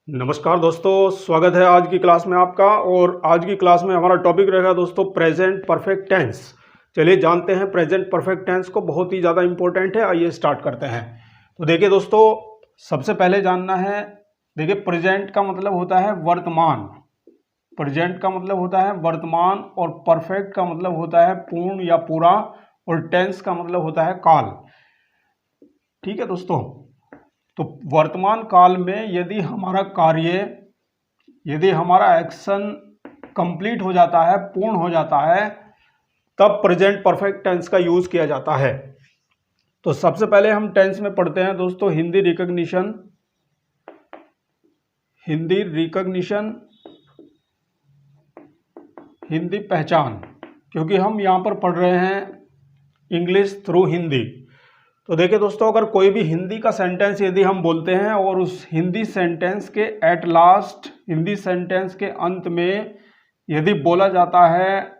नमस्कार दोस्तों, स्वागत है आज की क्लास में आपका। और आज की क्लास में हमारा टॉपिक रहेगा दोस्तों प्रेजेंट परफेक्ट टेंस। चलिए जानते हैं प्रेजेंट परफेक्ट टेंस को, बहुत ही ज़्यादा इंपॉर्टेंट है। आइए स्टार्ट करते हैं। तो देखिए दोस्तों, सबसे पहले जानना है, देखिए प्रेजेंट का मतलब होता है वर्तमान। प्रेजेंट का मतलब होता है वर्तमान और परफेक्ट का मतलब होता है पूर्ण या पूरा, और टेंस का मतलब होता है काल। ठीक है दोस्तों, तो वर्तमान काल में यदि हमारा कार्य, यदि हमारा एक्शन कंप्लीट हो जाता है, पूर्ण हो जाता है, तब प्रेजेंट परफेक्ट टेंस का यूज किया जाता है। तो सबसे पहले हम टेंस में पढ़ते हैं दोस्तों हिंदी रिकॉग्निशन। हिंदी रिकॉग्निशन, हिंदी पहचान, क्योंकि हम यहां पर पढ़ रहे हैं इंग्लिश थ्रू हिंदी। तो देखिए दोस्तों, अगर कोई भी हिंदी का सेंटेंस यदि हम बोलते हैं और उस हिंदी सेंटेंस के एट लास्ट, हिंदी सेंटेंस के अंत में यदि बोला जाता है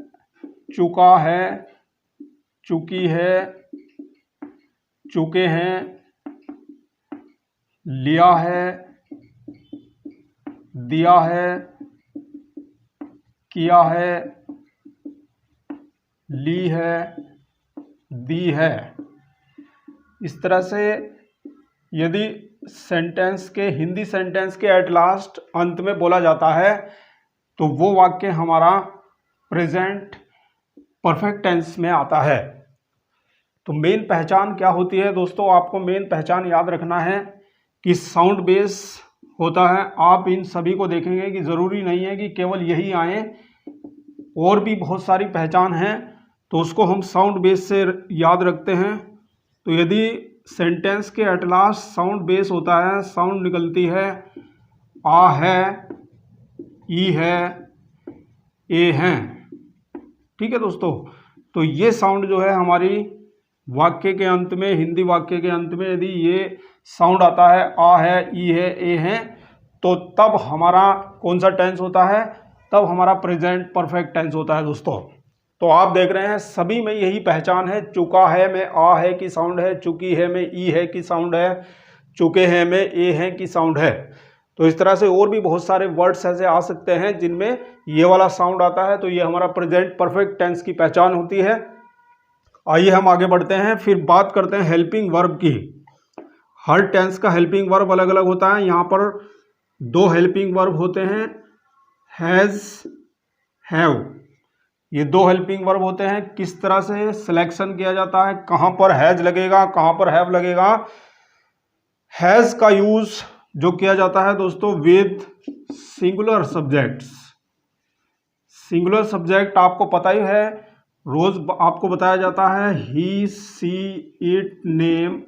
चुका है, चुकी है, चुके हैं, लिया है, दिया है, किया है, ली है, दी है, इस तरह से यदि सेंटेंस के, हिंदी सेंटेंस के एट लास्ट, अंत में बोला जाता है, तो वो वाक्य हमारा प्रेजेंट परफेक्ट टेंस में आता है। तो मेन पहचान क्या होती है दोस्तों, आपको मेन पहचान याद रखना है कि साउंड बेस होता है। आप इन सभी को देखेंगे कि ज़रूरी नहीं है कि केवल यही आए, और भी बहुत सारी पहचान है, तो उसको हम साउंड बेस से याद रखते हैं। तो यदि सेंटेंस के एट लास्ट साउंड बेस होता है, साउंड निकलती है आ है, ई है, ए हैं, ठीक है दोस्तों। तो ये साउंड जो है हमारी वाक्य के अंत में, हिंदी वाक्य के अंत में यदि ये साउंड आता है, आ है, ई है, ए हैं, तो तब हमारा कौन सा टेंस होता है, तब हमारा प्रेजेंट परफेक्ट टेंस होता है दोस्तों। तो आप देख रहे हैं सभी में यही पहचान है। चुका है में आ है की साउंड है, चुकी है में ई है की साउंड है, चुके हैं में ए है की साउंड है। तो इस तरह से और भी बहुत सारे वर्ड्स ऐसे आ सकते हैं जिनमें ये वाला साउंड आता है, तो ये हमारा प्रेजेंट परफेक्ट टेंस की पहचान होती है। आइए हम आगे बढ़ते हैं, फिर बात करते हैं हेल्पिंग वर्ब की। हर टेंस का हेल्पिंग वर्ब अलग अलग होता है। यहाँ पर दो हेल्पिंग वर्ब होते हैं, हैज़, हैव। ये दो हेल्पिंग वर्ब होते हैं। किस तरह से सिलेक्शन किया जाता है, कहां पर हैज लगेगा, कहां पर हैव लगेगा। हैज का यूज जो किया जाता है दोस्तों with singular subjects. Singular subject आपको पता ही है, रोज आपको बताया जाता है ही, सी, इट, नेम,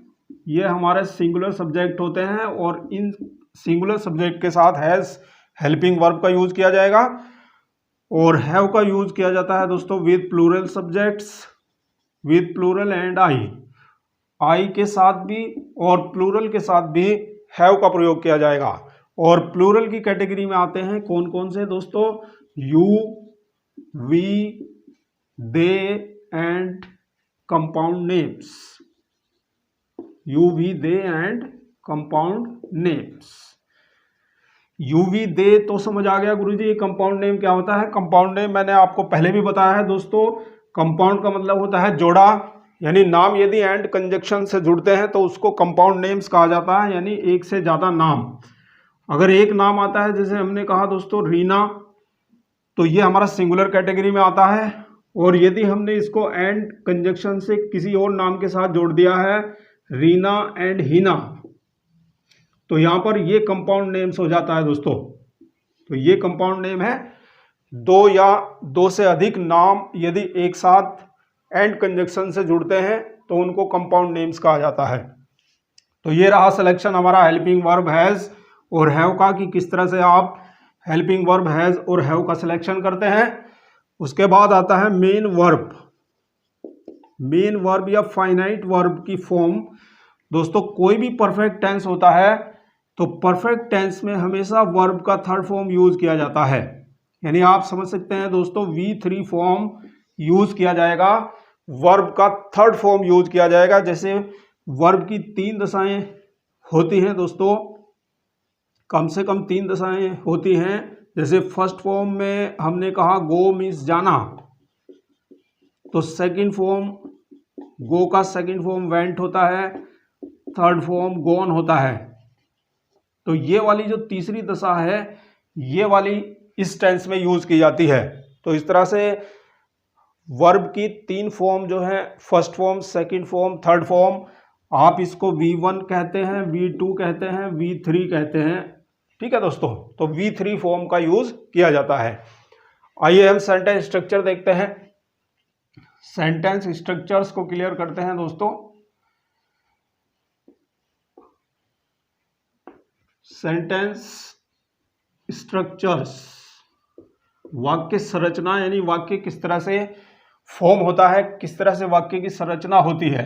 ये हमारे सिंगुलर सब्जेक्ट होते हैं, और इन सिंगुलर सब्जेक्ट के साथ हैज हेल्पिंग वर्ब का यूज किया जाएगा। और हैव का यूज किया जाता है दोस्तों with plural subjects, with plural and I के साथ भी और प्लूरल के साथ भी हैव का प्रयोग किया जाएगा। और प्लूरल की कैटेगरी में आते हैं कौन कौन से दोस्तों, you, we, they and compound names. You, we, they and compound names. You we they तो समझ आ गया गुरुजी, ये कंपाउंड नेम क्या होता है। कंपाउंड नेम मैंने आपको पहले भी बताया है दोस्तों, कंपाउंड का मतलब होता है जोड़ा, यानी नाम यदि एंड कंजक्शन से जुड़ते हैं तो उसको कंपाउंड नेम्स कहा जाता है, यानी एक से ज़्यादा नाम। अगर एक नाम आता है, जैसे हमने कहा दोस्तों रीना, तो ये हमारा सिंगुलर कैटेगरी में आता है। और यदि हमने इसको एंड कंजक्शन से किसी और नाम के साथ जोड़ दिया है, रीना एंड हिना, तो यहां पर ये कंपाउंड नेम्स हो जाता है दोस्तों। तो ये कंपाउंड नेम है। दो या दो से अधिक नाम यदि एक साथ एंड कंजक्शन से जुड़ते हैं तो उनको कंपाउंड नेम्स कहा जाता है। तो ये रहा सिलेक्शन हमारा हेल्पिंग वर्ब हैज और हैव का, कि किस तरह से आप हेल्पिंग वर्ब हैज और हैव का सिलेक्शन करते हैं। उसके बाद आता है मेन वर्ब। मेन वर्ब या फाइनाइट वर्ब की फॉर्म दोस्तों, कोई भी परफेक्ट टेंस होता है तो परफेक्ट टेंस में हमेशा वर्ब का थर्ड फॉर्म यूज किया जाता है। यानी आप समझ सकते हैं दोस्तों, V3 फॉर्म यूज किया जाएगा, वर्ब का थर्ड फॉर्म यूज किया जाएगा। जैसे वर्ब की 3 दशाएं होती हैं दोस्तों, कम से कम 3 दशाएं होती हैं। जैसे फर्स्ट फॉर्म में हमने कहा गो मीन्स जाना, तो सेकंड फॉर्म गो का सेकंड फॉर्म वेंट होता है, थर्ड फॉर्म गोन होता है। तो ये वाली जो तीसरी दशा है ये वाली इस टेंस में यूज की जाती है। तो इस तरह से वर्ब की 3 फॉर्म जो है, first form, second form, third form, आप इसको V1 कहते हैं, V2 कहते हैं, V3 कहते हैं। ठीक है दोस्तों, तो V3 फॉर्म का यूज किया जाता है। आइए हम सेंटेंस स्ट्रक्चर देखते हैं। सेंटेंस स्ट्रक्चर्स को क्लियर करते हैं दोस्तों। सेंटेंस स्ट्रक्चर्स, वाक्य संरचना, यानी वाक्य किस तरह से फॉर्म होता है, किस तरह से वाक्य की संरचना होती है।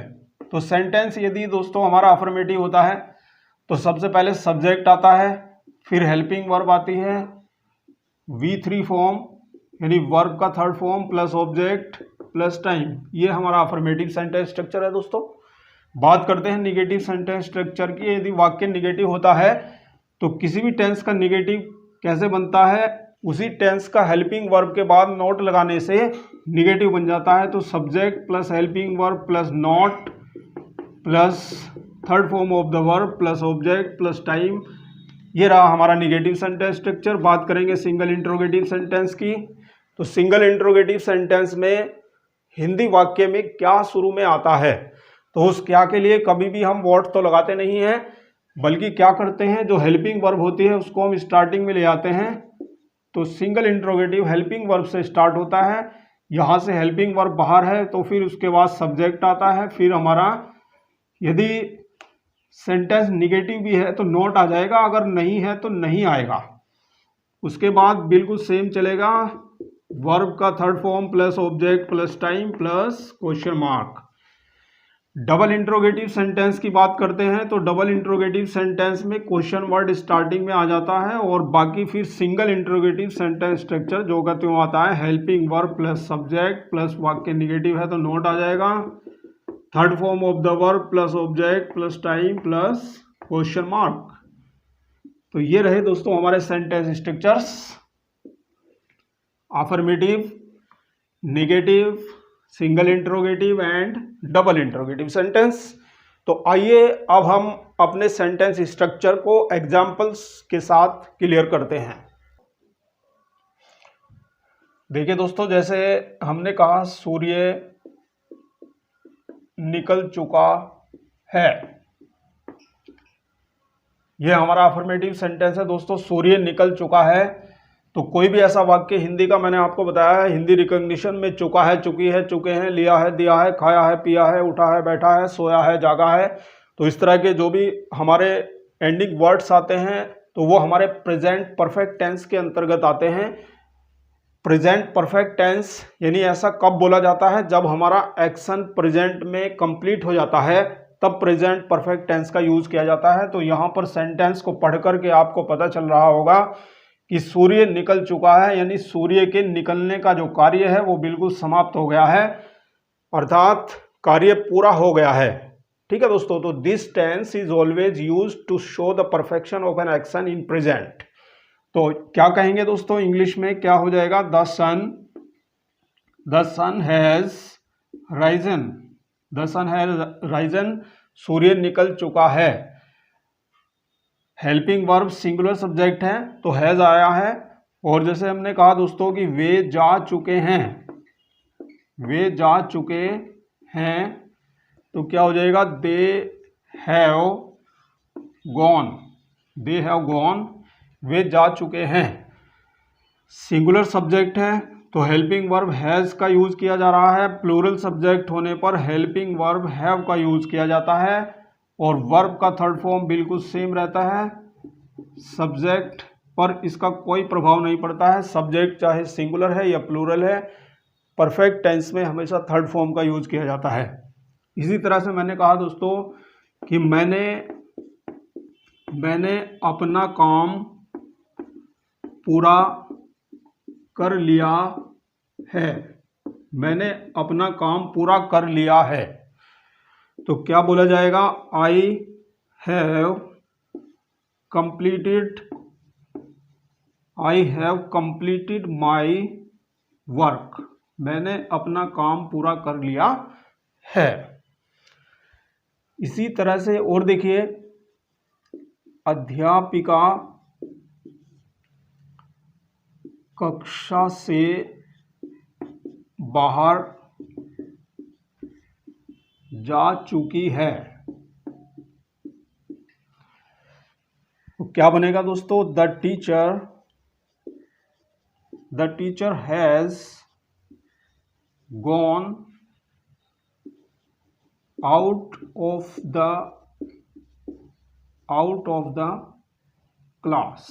तो सेंटेंस यदि दोस्तों हमारा अफर्मेटिव होता है तो सबसे पहले सब्जेक्ट आता है, फिर हेल्पिंग वर्ब आती है, V3 फॉर्म यानी वर्ब का third form plus object plus time, ये हमारा अफर्मेटिव सेंटेंस स्ट्रक्चर है दोस्तों। बात करते हैं निगेटिव सेंटेंस स्ट्रक्चर की। यदि वाक्य निगेटिव होता है तो किसी भी टेंस का निगेटिव कैसे बनता है, उसी टेंस का हेल्पिंग वर्ब के बाद नॉट लगाने से निगेटिव बन जाता है। तो subject plus helping verb plus not plus third form of the verb plus object plus time, ये रहा हमारा निगेटिव सेंटेंस स्ट्रक्चर। बात करेंगे सिंगल इंट्रोगेटिव सेंटेंस की। तो सिंगल इंट्रोगेटिव सेंटेंस में हिंदी वाक्य में क्या शुरू में आता है, तो उस क्या के लिए कभी भी हम वॉट तो लगाते नहीं हैं, बल्कि क्या करते हैं, जो हेल्पिंग वर्ब होती है उसको हम स्टार्टिंग में ले आते हैं। तो सिंगल इंट्रोगेटिव हेल्पिंग वर्ब से स्टार्ट होता है, यहाँ से हेल्पिंग वर्ब बाहर है तो फिर उसके बाद सब्जेक्ट आता है, फिर हमारा यदि सेंटेंस निगेटिव भी है तो नॉट आ जाएगा, अगर नहीं है तो नहीं आएगा। उसके बाद बिल्कुल सेम चलेगा, वर्ब का third form plus object plus time plus question mark. Double interrogative sentence की बात करते हैं तो डबल इंट्रोगेटिव सेंटेंस में क्वेश्चन वर्ड स्टार्टिंग में आ जाता है और बाकी फिर सिंगल इंट्रोगेटिव सेंटेंस स्ट्रक्चर जो का त्यों आता है, helping verb plus subject plus वाक्य निगेटिव है तो नोट आ जाएगा, third form of the verb plus object plus time plus question mark. तो ये रहे दोस्तों हमारे sentence structures, affirmative, negative, single interrogative and double interrogative sentence. तो आइए अब हम अपने सेंटेंस स्ट्रक्चर को एग्जाम्पल्स के साथ क्लियर करते हैं। देखिए दोस्तों, जैसे हमने कहा सूर्य निकल चुका है, यह हमारा अफर्मेटिव सेंटेंस है दोस्तों। सूर्य निकल चुका है, तो कोई भी ऐसा वाक्य हिंदी का मैंने आपको बताया है, हिंदी रिकॉग्निशन में चुका है, चुकी है, चुके हैं, लिया है, दिया है, खाया है, पिया है, उठा है, बैठा है, सोया है, जागा है, तो इस तरह के जो भी हमारे एंडिंग वर्ड्स आते हैं तो वो हमारे प्रेजेंट परफेक्ट टेंस के अंतर्गत आते हैं। प्रेजेंट परफेक्ट टेंस यानी ऐसा कब बोला जाता है, जब हमारा एक्शन प्रेजेंट में कंप्लीट हो जाता है, तब प्रेजेंट परफेक्ट टेंस का यूज किया जाता है। तो यहाँ पर सेंटेंस को पढ़ करके आपको पता चल रहा होगा कि सूर्य निकल चुका है, यानी सूर्य के निकलने का जो कार्य है वो बिल्कुल समाप्त हो गया है, अर्थात कार्य पूरा हो गया है। ठीक है दोस्तों, तो this tense is always used to show the perfection of an action in present. तो क्या कहेंगे दोस्तों इंग्लिश में, क्या हो जाएगा, the sun has risen, the sun has risen, सूर्य निकल चुका है। हेल्पिंग वर्ब सिंगुलर सब्जेक्ट है तो हैज आया है, और जैसे हमने कहा दोस्तों कि वे जा चुके हैं, वे जा चुके हैं, तो क्या हो जाएगा, they have gone, they have gone, वे जा चुके हैं। सिंगुलर सब्जेक्ट है तो हेल्पिंग वर्ब हैज का यूज किया जा रहा है, प्लूरल सब्जेक्ट होने पर हेल्पिंग वर्ब हैव का यूज किया जाता है, और वर्ब का थर्ड फॉर्म बिल्कुल सेम रहता है, सब्जेक्ट पर इसका कोई प्रभाव नहीं पड़ता है, सब्जेक्ट चाहे सिंगुलर है या प्लूरल है, परफेक्ट टेंस में हमेशा थर्ड फॉर्म का यूज किया जाता है। इसी तरह से मैंने कहा दोस्तों कि मैंने अपना काम पूरा कर लिया है, मैंने अपना काम पूरा कर लिया है, तो क्या बोला जाएगा, I have completed I have completed my work, मैंने अपना काम पूरा कर लिया है। इसी तरह से और देखिए, अध्यापिका कक्षा से बाहर जा चुकी है। तो क्या बनेगा दोस्तों? The teacher has gone out of the class.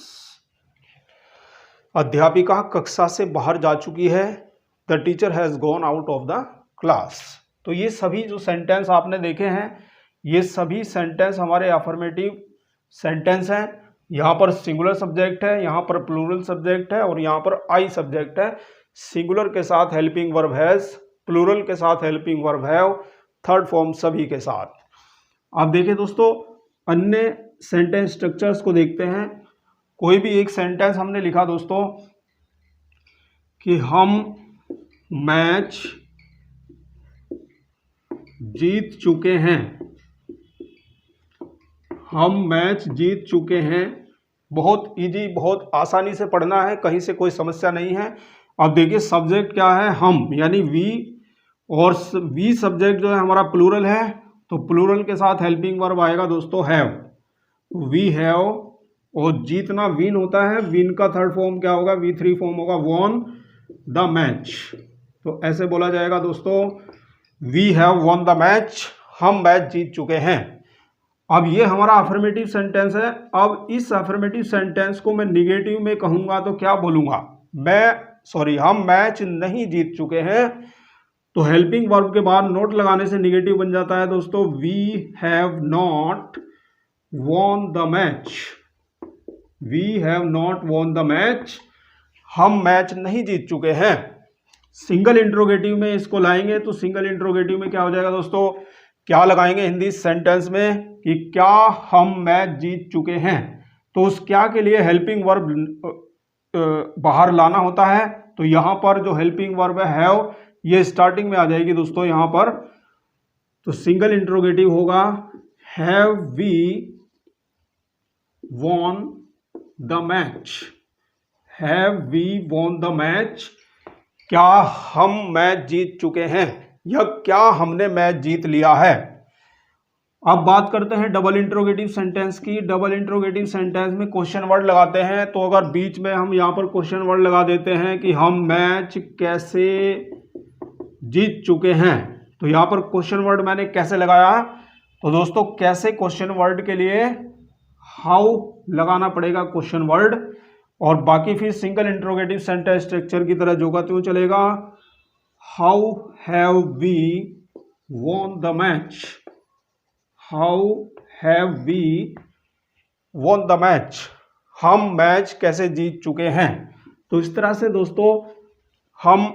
अध्यापिका कक्षा से बाहर जा चुकी है। The teacher has gone out of the class. तो ये सभी जो सेंटेंस आपने देखे हैं, ये सभी सेंटेंस हमारे अफर्मेटिव सेंटेंस हैं। यहाँ पर सिंगुलर सब्जेक्ट है, यहाँ पर प्लूरल सब्जेक्ट है और यहाँ पर आई सब्जेक्ट है। सिंगुलर के साथ हेल्पिंग वर्ब हैज, प्लूरल के साथ helping verb have, third form सभी के साथ। अब देखिए दोस्तों, अन्य सेंटेंस स्ट्रक्चर्स को देखते हैं। कोई भी एक सेंटेंस हमने लिखा दोस्तों कि हम मैच जीत चुके हैं। हम मैच जीत चुके हैं। बहुत इजी, बहुत आसानी से पढ़ना है, कहीं से कोई समस्या नहीं है। अब देखिए सब्जेक्ट क्या है? हम, यानी वी, और वी सब्जेक्ट जो है हमारा प्लूरल है, तो प्लूरल के साथ हेल्पिंग वर्ब आएगा दोस्तों हैव। वी हैव, और जीतना विन होता है, विन का थर्ड फॉर्म क्या होगा? V3 फॉर्म होगा वॉन द मैच। तो ऐसे बोला जाएगा दोस्तों, we have won the match, हम मैच जीत चुके हैं। अब ये हमारा अफर्मेटिव सेंटेंस है। अब इस अफर्मेटिव सेंटेंस को मैं निगेटिव में कहूंगा तो क्या बोलूंगा? हम मैच नहीं जीत चुके हैं। तो हेल्पिंग वर्ब के बाद नॉट लगाने से निगेटिव बन जाता है दोस्तों, we have not won the match. We have not won the match, हम मैच नहीं जीत चुके हैं। सिंगल इंट्रोगेटिव में इसको लाएंगे तो सिंगल इंट्रोगेटिव में क्या हो जाएगा दोस्तों? क्या लगाएंगे हिंदी सेंटेंस में कि क्या हम मैच जीत चुके हैं। तो उस क्या के लिए हेल्पिंग वर्ब बाहर लाना होता है। तो यहां पर जो हेल्पिंग वर्ब है हैव, ये स्टार्टिंग में आ जाएगी दोस्तों यहां पर। तो सिंगल इंट्रोगेटिव होगा have we won the match. Have we won the match, क्या हम मैच जीत चुके हैं, या क्या हमने मैच जीत लिया है। अब बात करते हैं डबल इंट्रोगेटिव सेंटेंस की। डबल इंट्रोगेटिव सेंटेंस में क्वेश्चन वर्ड लगाते हैं। तो अगर बीच में हम यहाँ पर क्वेश्चन वर्ड लगा देते हैं कि हम मैच कैसे जीत चुके हैं, तो यहाँ पर क्वेश्चन वर्ड मैंने कैसे लगाया? तो दोस्तों कैसे क्वेश्चन वर्ड के लिए हाउ लगाना पड़ेगा क्वेश्चन वर्ड, और बाकी फिर सिंगल इंट्रोगेटिव सेंटेंस स्ट्रक्चर की तरह जो का त्यों चलेगा। How have we won the match. How have we won the match, हम मैच कैसे जीत चुके हैं। तो इस तरह से दोस्तों हम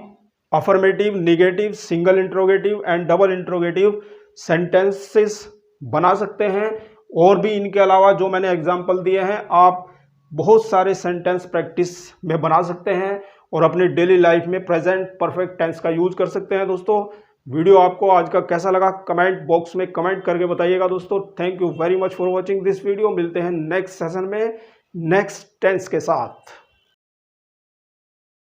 affirmative, negative, single interrogative and double interrogative sentences बना सकते हैं। और भी इनके अलावा जो मैंने एग्जाम्पल दिए हैं, आप बहुत सारे सेंटेंस प्रैक्टिस में बना सकते हैं और अपने डेली लाइफ में प्रेजेंट परफेक्ट टेंस का यूज कर सकते हैं। दोस्तों वीडियो आपको आज का कैसा लगा कमेंट बॉक्स में कमेंट करके बताइएगा। दोस्तों thank you very much for watching this video. मिलते हैं नेक्स्ट सेशन में नेक्स्ट टेंस के साथ।